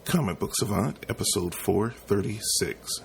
Comic Book Savant, episode 436.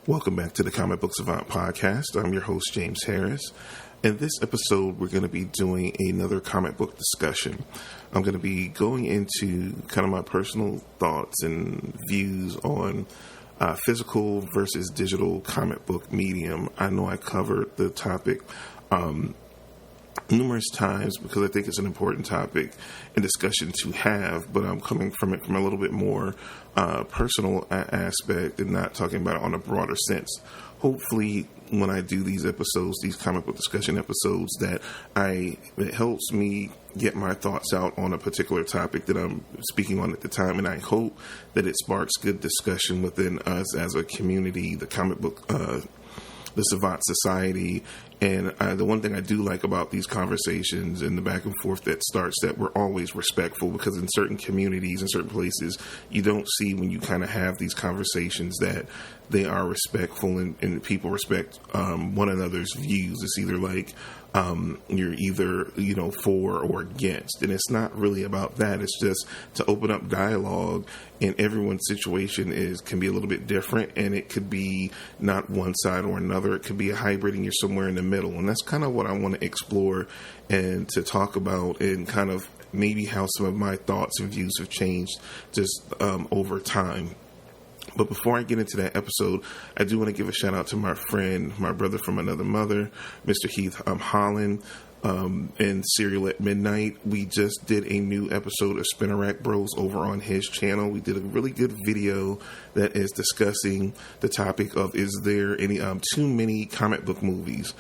Welcome back to the Comic Book Savant podcast. I'm your host, James Harris. In this episode, we're going to be doing another comic book discussion. I'm going to be going into kind of my personal thoughts and views on physical versus digital comic book medium. I know I covered the topic numerous times because I think it's an important topic and discussion to have, but I'm coming from it from a little bit more personal aspect and not talking about it on a broader sense. Hopefully, when I do these episodes, these comic book discussion episodes, that it helps me get my thoughts out on a particular topic that I'm speaking on at the time, and I hope that it sparks good discussion within us as a community, the comic book the Savant Society. And the one thing I do like about these conversations and the back and forth that starts, that we're always respectful, because in certain communities and certain places, you don't see when you kind of have these conversations that they are respectful and people respect one another's views. It's either like you're either, for or against. And it's not really about that. It's just to open up dialogue, and everyone's situation can be a little bit different, and it could be not one side or another. It could be a hybrid, and you're somewhere in the middle. And that's kind of what I want to explore and to talk about, and kind of maybe how some of my thoughts and views have changed just over time. But before I get into that episode, I do want to give a shout out to my friend, my brother from another mother, Mr. Heath Holland, and Serial at Midnight. We just did a new episode of Spinner Rack Bros over on his channel. We did a really good video that is discussing the topic of, is there any too many comic book movies?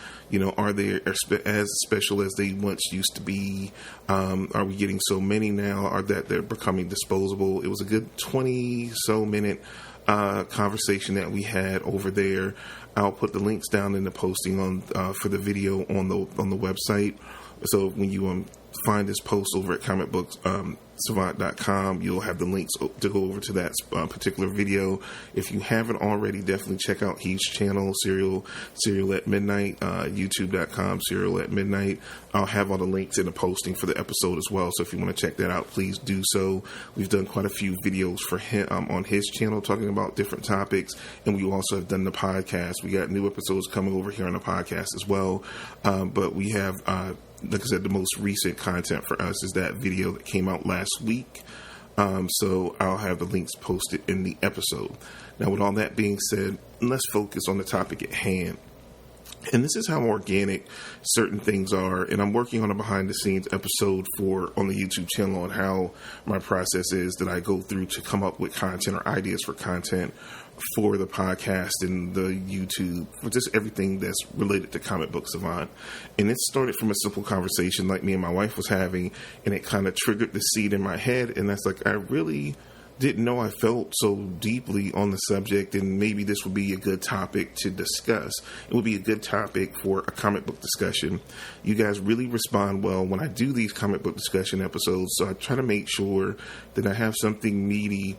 Are they as special as they once used to be? Are we getting so many now? Are that they're becoming disposable? It was a good 20-so minute conversation that we had over there. I'll put the links down in the posting on for the video on the website. So when you find this post over at comicbooksavant.com, you'll have the links to go over to that particular video. If you haven't already, definitely check out Heath's channel, Serial at Midnight, youtube.com, Serial at Midnight. I'll have all the links in the posting for the episode as well. So if you want to check that out, please do so. We've done quite a few videos for him on his channel talking about different topics, and we also have done the podcast. We got new episodes coming over here on the podcast as well. But we have, like I said, the most recent content for us is that video that came out last week. So I'll have the links posted in the episode. Now, with all that being said, let's focus on the topic at hand. And this is how organic certain things are. And I'm working on a behind the scenes episode on the YouTube channel on how my process is that I go through to come up with content or ideas for content for the podcast and the YouTube, for just everything that's related to Comic Book Savant. And it started from a simple conversation like me and my wife was having, and it kind of triggered the seed in my head. And that's like, I really didn't know I felt so deeply on the subject, and maybe this would be a good topic to discuss. It would be a good topic for a comic book discussion. You guys really respond well when I do these comic book discussion episodes, so I try to make sure that I have something meaty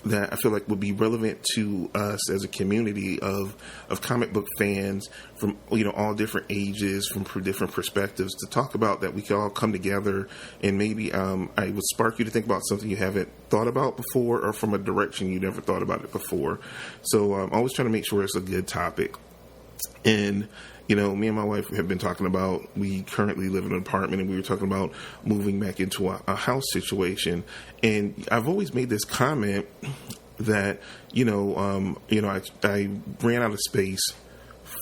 that I feel like would be relevant to us as a community of comic book fans from all different ages, from different perspectives, to talk about, that we can all come together, and maybe I would spark you to think about something you haven't thought about before, or from a direction you never thought about it before. So I'm always trying to make sure it's a good topic. And me and my wife have been talking about, we currently live in an apartment, and we were talking about moving back into a house situation. And I've always made this comment that, I ran out of space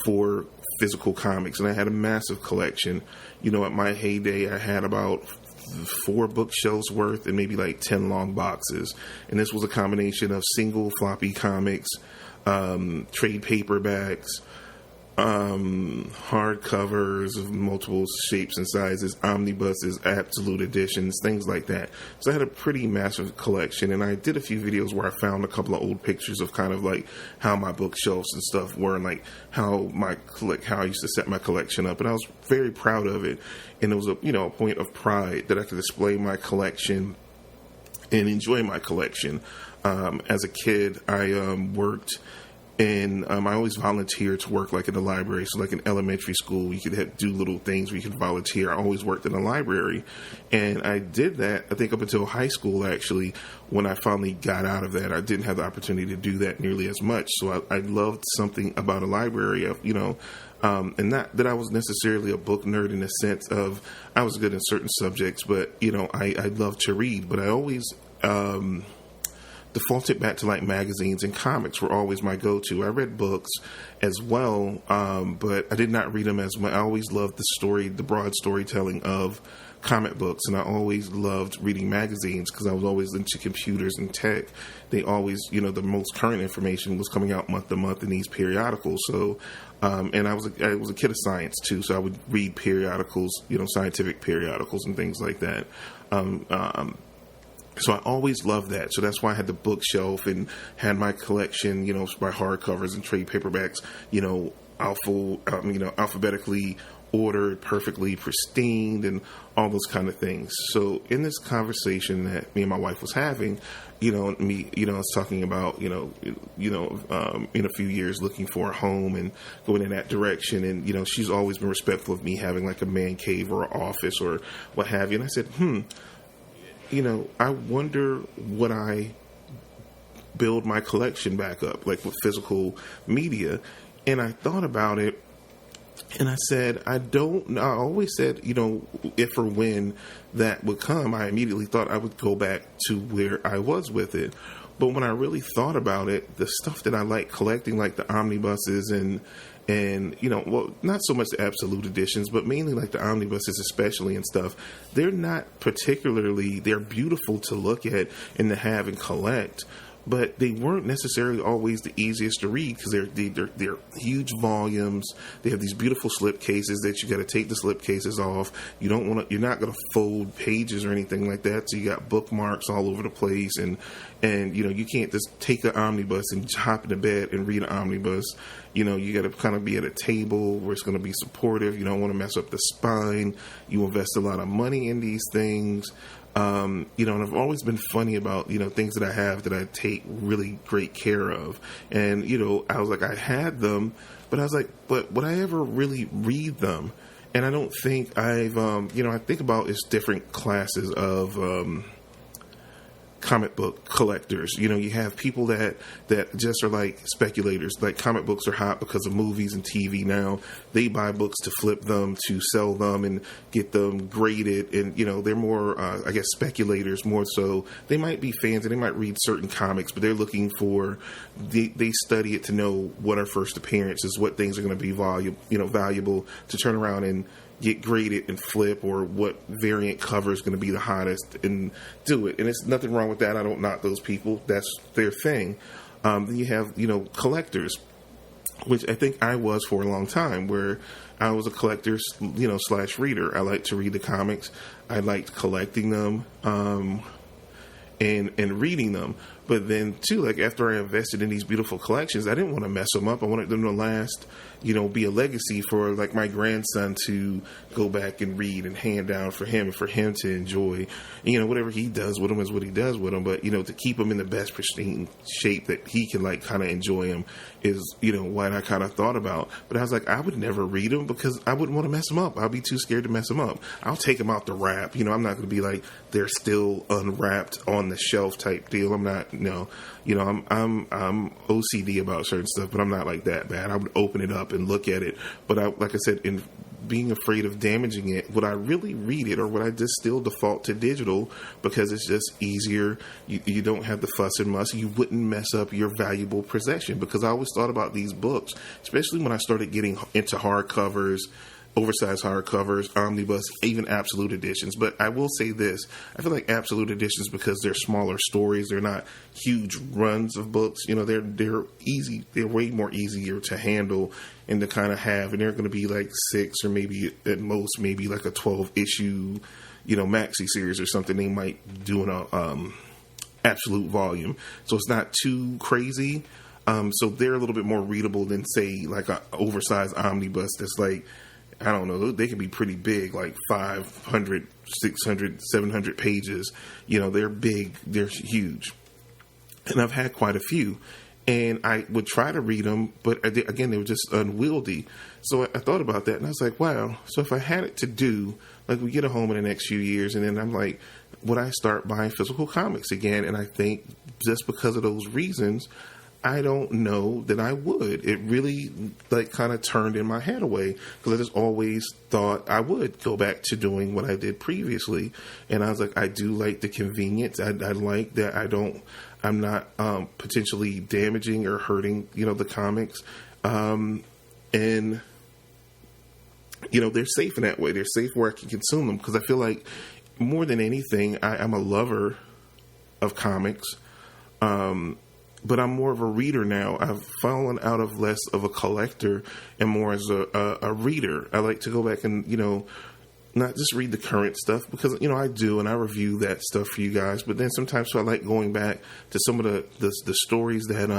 for physical comics, and I had a massive collection. At my heyday, I had about 4 bookshelves worth and maybe like 10 long boxes. And this was a combination of single floppy comics, trade paperbacks, hardcovers of multiple shapes and sizes, omnibuses, absolute editions, things like that. So I had a pretty massive collection, and I did a few videos where I found a couple of old pictures of kind of like how my bookshelves and stuff were, and like how I used to set my collection up, and I was very proud of it. And it was a point of pride that I could display my collection and enjoy my collection. As a kid, I worked. And I always volunteered to work like in the library. So like in elementary school, you could do little things where you could volunteer. I always worked in the library. And I did that, I think, up until high school, actually. When I finally got out of that, I didn't have the opportunity to do that nearly as much. So I loved something about a library, and not that I was necessarily a book nerd in the sense of I was good in certain subjects, but, I loved to read. But I always defaulted back to like magazines, and comics were always my go-to. I read books as well, but I did not read them as much. I always loved the broad storytelling of comic books, and I always loved reading magazines because I was always into computers and tech. They always, the most current information was coming out month to month in these periodicals. So, and I was a kid of science too, so I would read periodicals, scientific periodicals and things like that. So I always loved that. So that's why I had the bookshelf and had my collection, by hardcovers and trade paperbacks, alphabetically ordered, perfectly pristine, and all those kind of things. So in this conversation that me and my wife was having, I was talking about, in a few years looking for a home and going in that direction. And, she's always been respectful of me having like a man cave or an office or what have you. And I said, I wonder would I build my collection back up, like with physical media. And I thought about it, and I said, I always said, if or when that would come, I immediately thought I would go back to where I was with it. But when I really thought about it, the stuff that I like collecting, like the omnibuses and not so much the absolute editions, but mainly like the omnibuses especially and stuff, they're beautiful to look at and to have and collect, but they weren't necessarily always the easiest to read because they're huge volumes. They have these beautiful slip cases that you got to take the slip cases off. You're not going to fold pages or anything like that. So you got bookmarks all over the place, and you can't just take the omnibus and hop into bed and read an omnibus. You got to kind of be at a table where it's going to be supportive. You don't want to mess up the spine. You invest a lot of money in these things. And I've always been funny about, things that I have that I take really great care of. And, I was like, I had them, but I was like, but would I ever really read them? And I don't think I've, I think about it's different classes of, comic book collectors. You have people that just are like speculators. Like comic books are hot because of movies and TV now. They buy books to flip them, to sell them and get them graded. And, they're more, I guess, speculators more so. They might be fans and they might read certain comics, but they're looking for, they study it to know what are first appearances, what things are going to be valuable to turn around and get graded and flip, or what variant cover is going to be the hottest, and do it. And there's nothing wrong with that. I don't knock those people. That's their thing. Then you have, collectors, which I think I was for a long time, where I was a collector, / reader. I liked to read the comics. I liked collecting them, and reading them. But then too, like after I invested in these beautiful collections, I didn't want to mess them up. I wanted them to last, be a legacy for like my grandson to go back and read and hand down for him and for him to enjoy. And, whatever he does with them is what he does with them. But, to keep them in the best pristine shape that he can like kind of enjoy them is, what I kind of thought about. But I was like, I would never read them because I wouldn't want to mess them up. I'll be too scared to mess them up. I'll take them out the wrap. I'm not going to be like, they're still unwrapped on the shelf type deal. I'm not, I'm OCD about certain stuff, but I'm not like that bad. I would open it up and look at it. But like I said, in being afraid of damaging it, would I really read it, or would I just still default to digital because it's just easier? You don't have the fuss and muss. You wouldn't mess up your valuable possession, because I always thought about these books, especially when I started getting into hardcovers oversized hardcovers, omnibus, even absolute editions. But I will say this. I feel like absolute editions, because they're smaller stories, they're not huge runs of books. They're easy. They're way more easier to handle and to kind of have. And they're going to be like 6 or maybe at most maybe like a 12-issue, maxi series or something they might do in a absolute volume. So it's not too crazy. So they're a little bit more readable than, say, like an oversized omnibus that's like, I don't know, they can be pretty big, like 500, 600, 700 pages. They're big, they're huge. And I've had quite a few. And I would try to read them, but again, they were just unwieldy. So I thought about that, and I was like, wow, so if I had it to do, like we get a home in the next few years, and then I'm like, would I start buying physical comics again? And I think just because of those reasons, I don't know that I would. It really kind of turned in my head away, because I just always thought I would go back to doing what I did previously. And I was like, I do like the convenience. I like that I'm not potentially damaging or hurting, the comics. And they're safe in that way. They're safe where I can consume them, because I feel like more than anything, I'm a lover of comics. But I'm more of a reader now. I've fallen out of less of a collector and more as a reader. I like to go back and, not just read the current stuff, because, I do, and I review that stuff for you guys. But then sometimes I like going back to some of the stories that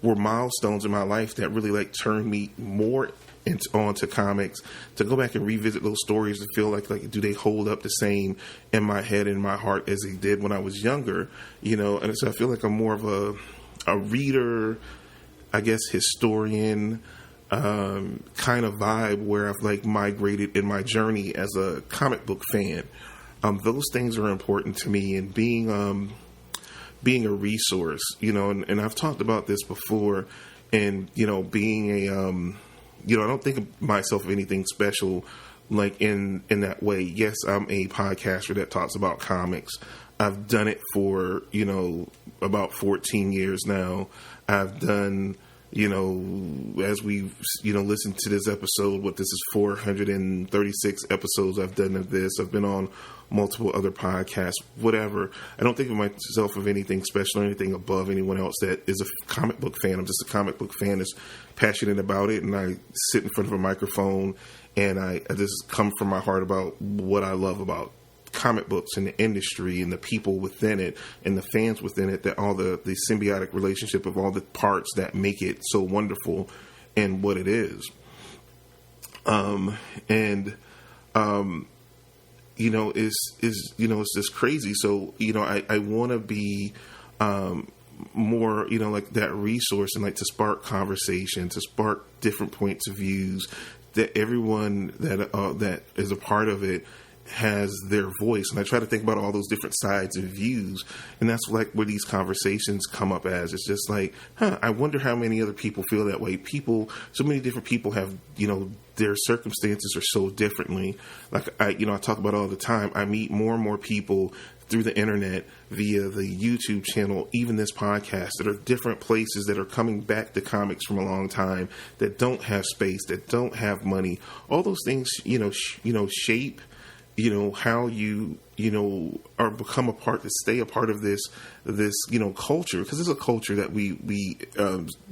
were milestones in my life that really turned me more onto comics, to go back and revisit those stories to feel like do they hold up the same in my head and my heart as they did when I was younger, And so I feel like I'm more of a reader, I guess, historian kind of vibe, where I've migrated in my journey as a comic book fan. Those things are important to me, and being a resource, and I've talked about this before, and being I don't think of myself of anything special in that way. Yes, I'm a podcaster that talks about comics. I've done it for, about 14 years now. I've done, as we've, listened to this episode, this is 436 episodes I've done of this. I've been on multiple other podcasts, whatever. I don't think of myself of anything special or anything above anyone else that is a comic book fan. I'm just a comic book fan that's passionate about it, and I sit in front of a microphone, and I just come from my heart about what I love about comic books and the industry and the people within it and the fans within it, that all the symbiotic relationship of all the parts that make it so wonderful and what it is. It's just crazy. So, I want to be more, that resource, and to spark conversation, to spark different points of views, that everyone that is a part of it has their voice. And I try to think about all those different sides and views, and that's where these conversations come up as. It's just I wonder how many other people feel that way. So many different people have, their circumstances are so differently. I talk about all the time, I meet more and more people through the internet, via the YouTube channel, even this podcast, that are different places that are coming back to comics from a long time, that don't have space, that don't have money. All those things, shape how you, are become a part, to stay a part of this, culture, because it's a culture that we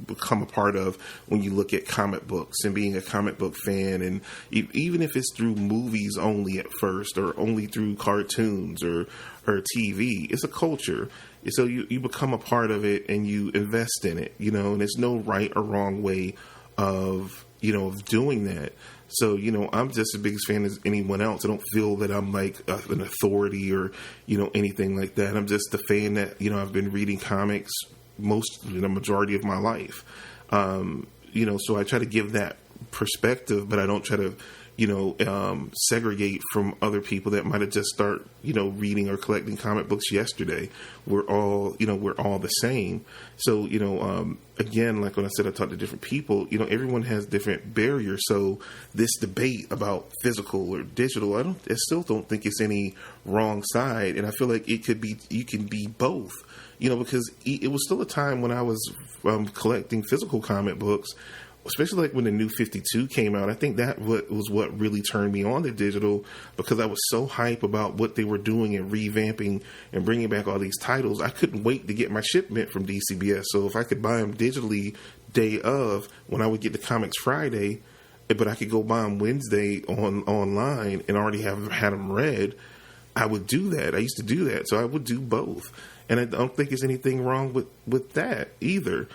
become a part of when you look at comic books and being a comic book fan. And even if it's through movies only at first, or only through cartoons or TV, it's a culture. So you become a part of it, and you invest in it, and there's no right or wrong way of doing that. So, I'm just as big a fan as anyone else. I don't feel that I'm an authority or, anything like that. I'm just a fan that, I've been reading comics the majority of my life. So I try to give that perspective, but I don't try to, segregate from other people that might have just started, reading or collecting comic books yesterday. We're all the same. So, again, when I said, I talk to different people, everyone has different barriers. So this debate about physical or digital, I still don't think it's any wrong side. And I feel like you can be both, because it was still a time when I was collecting physical comic books especially like when the new 52 came out, I think that was what really turned me on to digital, because I was so hype about what they were doing and revamping and bringing back all these titles. I couldn't wait to get my shipment from DCBS. So if I could buy them digitally day of, when I would get the comics Friday, but I could go buy them Wednesday online and already have had them read, I would do that. I used to do that. So I would do both. And I don't think there's anything wrong with that either.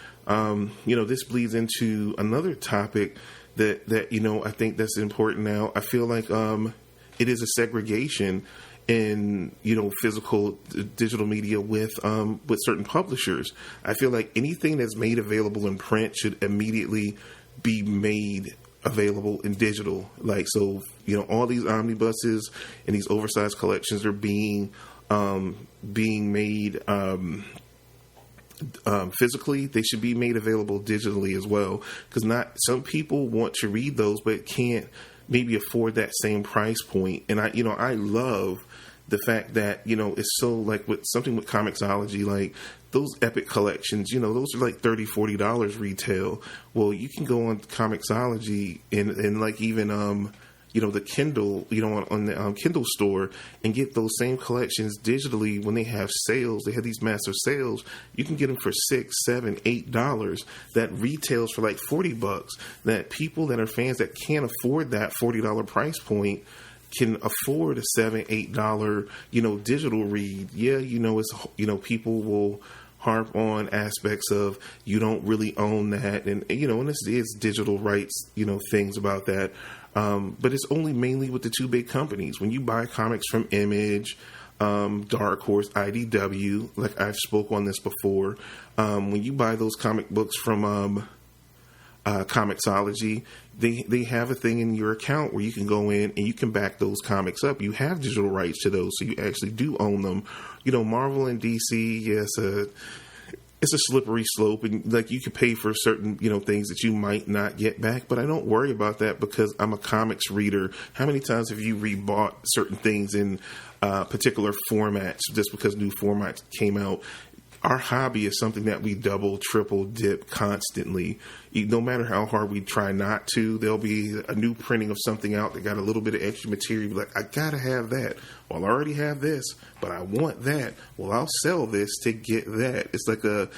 This bleeds into another topic that I think that's important now. I feel like it is a segregation in, physical digital media with certain publishers. I feel like anything that's made available in print should immediately be made available in digital. Like, so, all these omnibuses and these oversized collections are being made physically. They should be made available digitally as well, because some people want to read those but can't maybe afford that same price point. And I love the fact that it's so, like, with something with Comixology, like those epic collections, those are like $30-$40 retail. Well, you can go on Comixology and like even the Kindle, on the Kindle store, and get those same collections digitally when they have sales. They have these massive sales. You can get them for $6, $7, $8 that retails for like $40. That people that are fans that can't afford that $40 price point can afford a $7, $8, digital read. Yeah, it's, people will harp on aspects of you don't really own that, and and it's digital rights, things about that. But it's only mainly with the two big companies. When you buy comics from Image, Dark Horse, IDW, like I've spoke on this before, when you buy those comic books from Comixology, they have a thing in your account where you can go in and you can back those comics up. You have digital rights to those, so you actually do own them. Marvel and DC, yes, it's a slippery slope, and like you could pay for certain, things that you might not get back, but I don't worry about that because I'm a comics reader. How many times have you rebought certain things in particular formats just because new formats came out? Our hobby is something that we double, triple dip constantly. No matter how hard we try not to, there'll be a new printing of something out that got a little bit of extra material. Like, I gotta have that. Well, I already have this, but I want that. Well, I'll sell this to get that. It's like an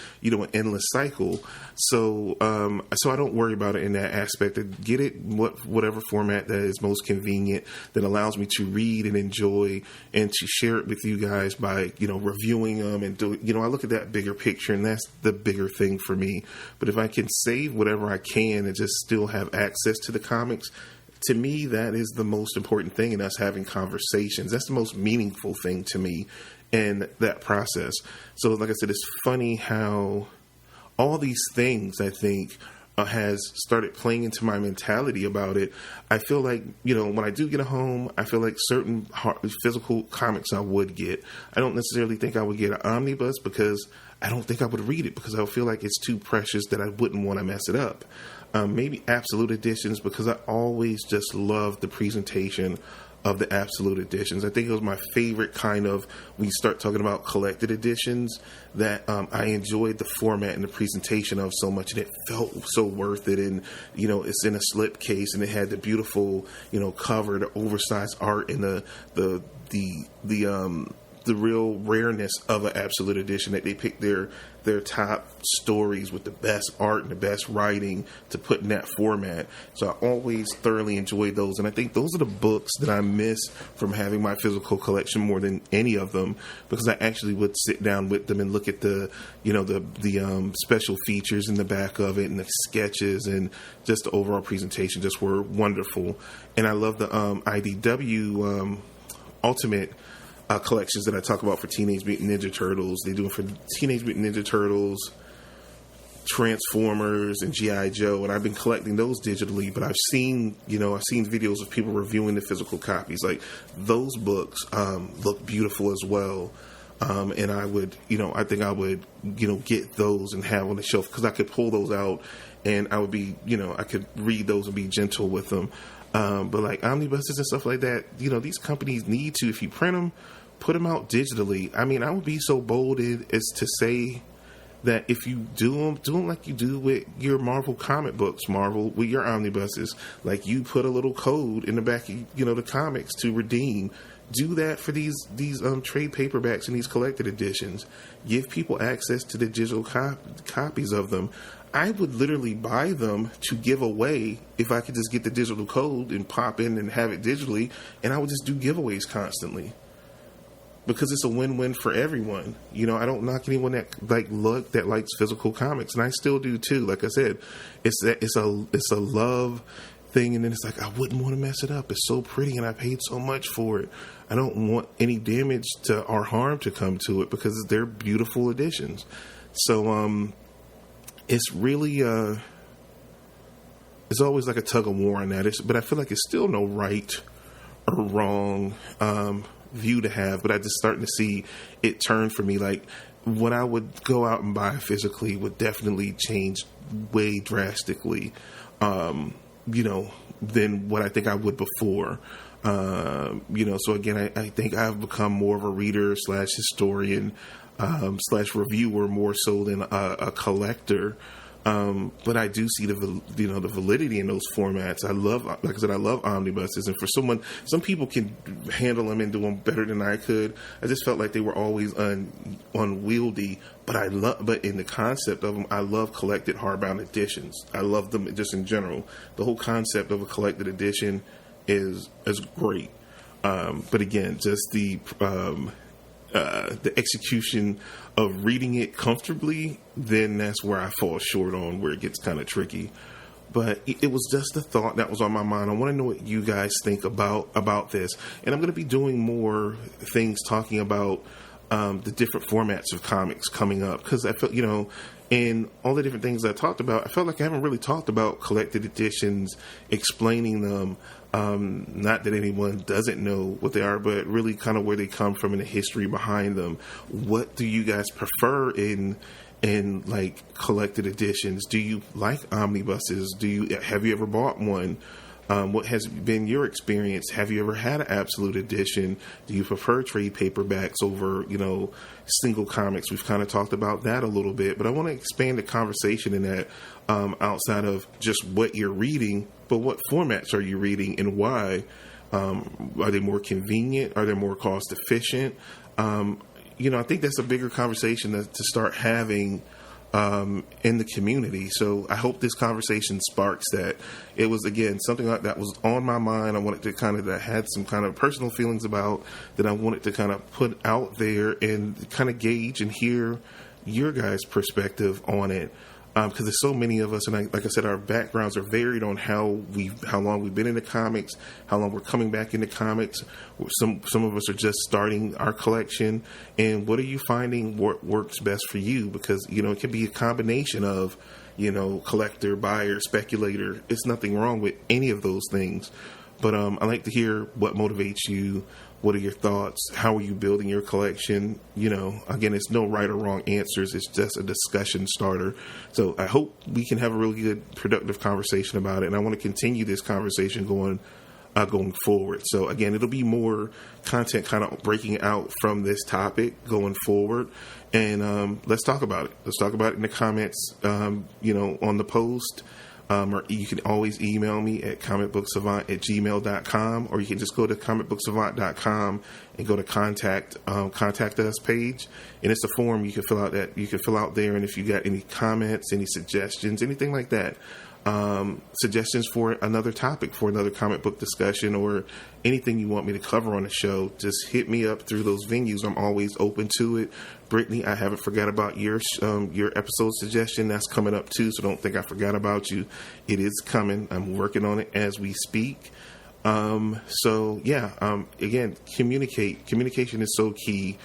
endless cycle. So I don't worry about it in that aspect. I get it, whatever format that is most convenient, that allows me to read and enjoy and to share it with you guys by, reviewing them and I look at that bigger picture, and that's the bigger thing for me. But if I can save whatever I can and just still have access to the comics, to me, that is the most important thing in us having conversations. That's the most meaningful thing to me in that process. So, like I said, it's funny how all these things, I think, has started playing into my mentality about it. I feel like, when I do get a home, I feel like certain physical comics I would get. I don't necessarily think I would get an omnibus because I don't think I would read it, because I feel like it's too precious that I wouldn't want to mess it up. Maybe absolute editions, because I always just loved the presentation of the absolute editions. I think it was my favorite kind of, when you start talking about collected editions, that I enjoyed the format and the presentation of so much, and it felt so worth it. And, it's in a slip case, and it had the beautiful, cover, the oversized art, and the real rareness of an absolute edition, that they picked their top stories with the best art and the best writing to put in that format. So I always thoroughly enjoyed those, and I think those are the books that I miss from having my physical collection more than any of them, because I actually would sit down with them and look at the special features in the back of it, and the sketches, and just the overall presentation just were wonderful. And I love the IDW Ultimate collections that I talk about for Teenage Mutant Ninja Turtles. They do it for Teenage Mutant Ninja Turtles, Transformers, and G.I. Joe, and I've been collecting those digitally, but I've seen videos of people reviewing the physical copies. Like, those books look beautiful as well. And I would, I think I would, get those and have on the shelf, because I could pull those out and I would be, I could read those and be gentle with them. But like omnibuses and stuff like that, these companies need to, if you print them, put them out digitally. I mean, I would be so bold as to say that if you do them like you do with your Marvel comic books, Marvel with your omnibuses, like you put a little code in the back of, the comics to redeem. Do that for these trade paperbacks and these collected editions. Give people access to the digital copies of them. I would literally buy them to give away if I could just get the digital code and pop in and have it digitally, and I would just do giveaways constantly. Because it's a win-win for everyone. I don't knock anyone that likes physical comics, and I still do too. Like I said, it's a love thing, and then it's like I wouldn't want to mess it up. It's so pretty, and I paid so much for it. I don't want any damage to or harm to come to it because they're beautiful editions. So it's really it's always like a tug of war on that. But I feel like it's still no right or wrong view to have, but I just starting to see it turn for me. Like what I would go out and buy physically would definitely change way drastically, than what I think I would before. So again, I think I've become more of a reader / historian / reviewer more so than a collector. But I do see the validity in those formats. I love omnibuses, and for some people can handle them and do them better than I could. I just felt like they were always unwieldy. But in the concept of them, I love collected hardbound editions. I love them just in general. The whole concept of a collected edition is great. But again, just the execution of reading it comfortably, then that's where I fall short on, where it gets kind of tricky. But it was just a thought that was on my mind. I want to know what you guys think about this. And I'm going to be doing more things talking about the different formats of comics coming up, because I felt, in all the different things I talked about, I felt like I haven't really talked about collected editions, explaining them. Not that anyone doesn't know what they are, but really kind of where they come from and the history behind them. What do you guys prefer in like collected editions? Do you like omnibuses? Have you ever bought one? What has been your experience? Have you ever had an absolute edition? Do you prefer trade paperbacks over, single comics? We've kind of talked about that a little bit, but I want to expand the conversation in that outside of just what you're reading, but what formats are you reading and why? Are they more convenient? Are they more cost efficient? I think that's a bigger conversation to start having in the community. So I hope this conversation sparks that. It was, again, something that was on my mind. I wanted to that I had some kind of personal feelings about, that I wanted to kind of put out there and kind of gauge and hear your guys' perspective on it. Because there's so many of us, and like I said, our backgrounds are varied on how long we've been in the comics, how long we're coming back into comics. Some of us are just starting our collection, and what are you finding works best for you? Because it can be a combination of collector, buyer, speculator. It's nothing wrong with any of those things, but I like to hear what motivates you. What are your thoughts? How are you building your collection? Again, it's no right or wrong answers. It's just a discussion starter. So I hope we can have a really good, productive conversation about it. And I want to continue this conversation going forward. So again, it'll be more content kind of breaking out from this topic going forward. And let's talk about it. Let's talk about it in the comments, on the post. Or you can always email me at comicbooksavant@gmail.com, or you can just go to comicbooksavant.com and go to contact us page, and it's a form you can fill out there. And if you got any comments, any suggestions, anything like that, suggestions for another topic, for another comic book discussion, or anything you want me to cover on the show, just hit me up through those venues. I'm always open to it. Brittany, I haven't forgot about your episode suggestion. That's coming up too, so don't think I forgot about you. It is coming. I'm working on it as we speak. Again, communication is so key.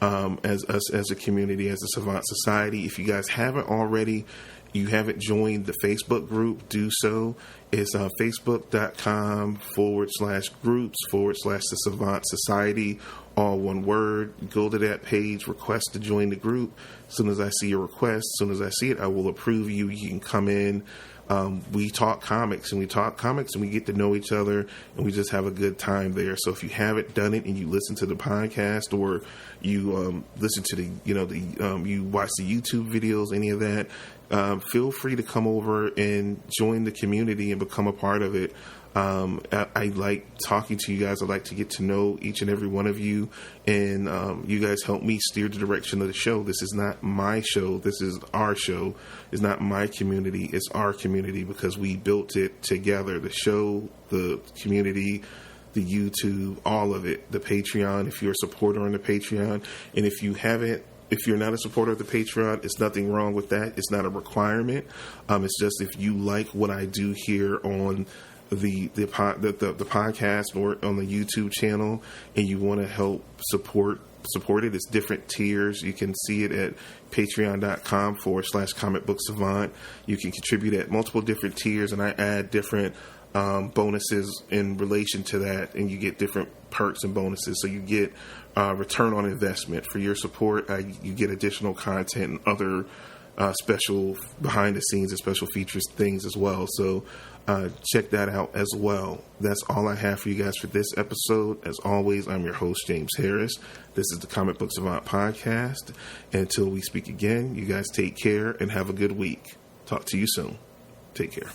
As us as a community, as a Savant Society. If you guys haven't already, you haven't joined the Facebook group, do so. It's facebook.com/groups/the Savant Society, all one word. Go to that page, request to join the group. As soon as I see your request, as soon as I see it, I will approve you. You can come in. we talk comics and we get to know each other, and we just have a good time there. So if you haven't done it and you listen to the podcast, or you listen to you watch the YouTube videos, any of that, feel free to come over and join the community and become a part of it. I like talking to you guys. I like to get to know each and every one of you, and you guys help me steer the direction of the show. This is not my show. This is our show. It's not my community. It's our community, because we built it together. The show, the community, the YouTube, all of it. The Patreon, if you're a supporter on the Patreon. And if you're not a supporter of the Patreon, it's nothing wrong with that. It's not a requirement. It's just if you like what I do here on the podcast or on the YouTube channel, and you want to help support it. It's different tiers. You can see it at patreon.com/comic book savant. You can contribute at multiple different tiers, and I add different bonuses in relation to that, and you get different perks and bonuses. So you get return on investment for your support. You get additional content and other special behind the scenes and special features things as well. So check that out as well. That's all I have for you guys for this episode. As always, I'm your host, James Harris. This is the Comic Book Savant podcast. Until we speak again, you guys take care and have a good week. Talk to you soon. Take care.